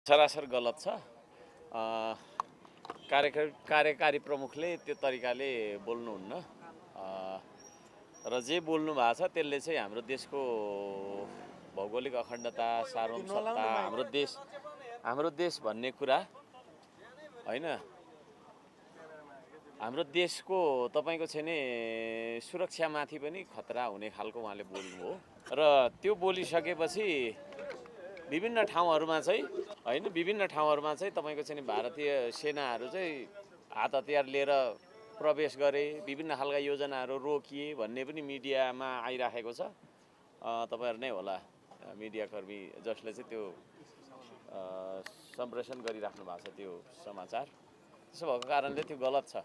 सरासर गलत छ। कार्यकारी प्रमुखले त्यो तरिकाले बोल्नुहुन्न र जे बोल्नु भएको छ त्यसले चाहिँ हाम्रो देशको भौगोलिक अखण्डता, सार्वभौमसत्ता, हाम्रो देश भन्ने कुरा हैन, हाम्रो देशको तपाईको चाहिँ नि सुरक्षामाथि पनि खतरा हुने खालको उहाँले बोल्नु हो र त्यो बोलिसकेपछि विभिन्न ठाउँहरुमा चाहिँ तपाईको चाहिँ भारतीय सेनाहरु चाहिँ हात हतियार लिएर प्रवेश गरे, विभिन्न खालका योजनाहरु रोकिए भन्ने पनि मिडियामा आइराखेको छ। तपाईहरु नै होला मिडियाकर्मी जसले चाहिँ त्यो सम्प्रेषण गरिराख्नु भएको छ त्यो समाचार। त्यसो भएको कारणले त्यो गलत छ।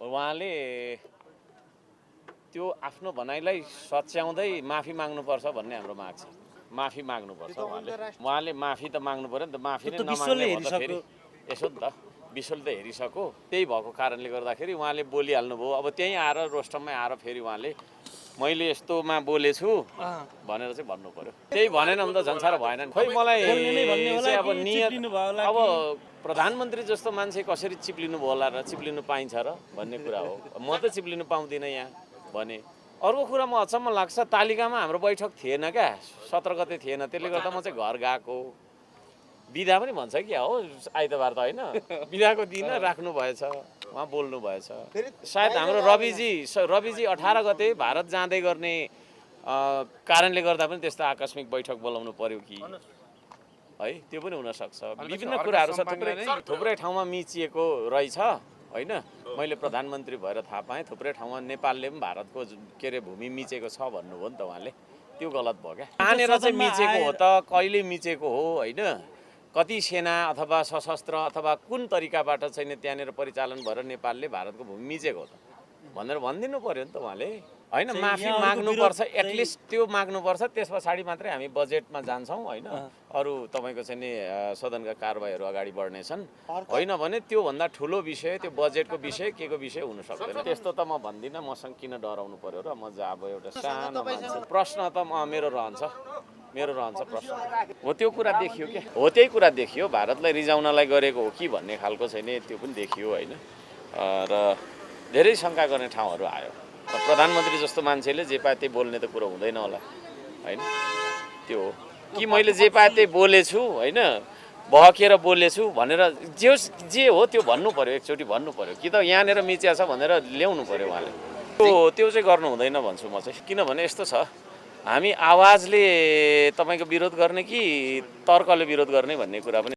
उहाँले त्यो आफ्नो भनाइलाई सच्याउँदै माफी माग्नुपर्छ भन्ने हाम्रो माग छ। माफी माग्नुपर्छ उहाँले माफी त माग्नु पर्यो नि त। माफी नै नमाग्ने हो त फेरि यसो नि त विश्वले त हेरिसक्यो। त्यही भएको कारणले गर्दाखेरि उहाँले बोलिहाल्नु भयो। अब त्यही आएर रोस्टममै आएर फेरि उहाँले मैले यस्तोमा बोलेछु भनेर चाहिँ भन्नु पर्यो। त्यही भनेन भने त झन् साह्रो भएन नि। खोइ मलाई चाहिँ अब नियत अब प्रधानमन्त्री जस्तो मान्छे कसरी चिप्लिनु भयो होला र चिप्लिनु पाइन्छ र भन्ने कुरा हो। म त चिप्लिनु पाउँदिनँ यहाँ भने। अर्को कुरा म अचम्म लाग्छ, तालिकामा हाम्रो बैठक थिएन क्या, 17 गते थिएन। त्यसले गर्दा म चाहिँ घर गएको। बिदा पनि भन्छ क्या हो आइतबार त होइन, बिदाको दिन राख्नु भएछ, उहाँ बोल्नु भएछ। सायद हाम्रो रविजी 18 गते भारत जाँदै गर्ने कारणले गर्दा पनि त्यस्तो आकस्मिक बैठक बोलाउनु पर्यो कि है, त्यो पनि हुन सक्छ। विभिन्न कुराहरू छ, थुप्रै ठाउँमा मिचिएको रहेछ हैन। मैले प्रधानमन्त्री भएर थाहा पाएँ थुप्रै ठाउँमा नेपालले पनि भारतको के अरे भूमि मिचेको छ भन्नुभयो नि त उहाँले। त्यो गलत भयो क्या। कहाँनिर चाहिँ मिचेको हो त, कहिले मिचेको हो हैन, कति सेना अथवा सशस्त्र अथवा कुन तरिकाबाट चाहिँ त्यहाँनिर परिचालन भएर नेपालले भारतको भूमि मिचेको हो त भनेर भनिदिनु पर्यो नि त उहाँले हैन। माफी माग्नुपर्छ, एटलिस्ट त्यो माग्नुपर्छ। त्यस पछाडि मात्रै हामी बजेटमा जान्छौँ हैन। अरू तपाईको चाहिँ नि सदनका कारबाहीहरू अगाडि बढ्नेछन्। होइन भने त्योभन्दा ठुलो विषय त्यो बजेटको विषय केको विषय हुन सक्दैन। त्यस्तो त म भन्दिनँ। मसँग किन डराउनु पर्यो र। म चाहिँ अब एउटा सानो मान्छे। प्रश्न त मेरो रहन्छ प्रश्न हो। त्यो कुरा देखियो के हो, त्यही कुरा देखियो भारतलाई रिजाउनलाई गरेको हो कि भन्ने खालको चाहिँ नि त्यो पनि देखियो हैन। र धेरै शङ्का गर्ने ठाउँहरू आयो। प्रधानमन्त्री जस्तो मान्छेले जे पाए त्यही बोल्ने त कुरो हुँदैन होला हैन। त्यो हो कि मैले जे पाए त्यही बोलेछु हैन, बहकेर बोलेछु भनेर जे हो त्यो भन्नु पर्यो, एकचोटि भन्नु पर्यो कि त यहाँनिर मिचिया छ भनेर ल्याउनु पर्यो उहाँले। त्यो चाहिँ गर्नु हुँदैन भन्छु म चाहिँ। किनभने यस्तो छ, हामी आवाजले तपाईको विरोध गर्ने कि तर्कले विरोध गर्ने भन्ने कुरा पनि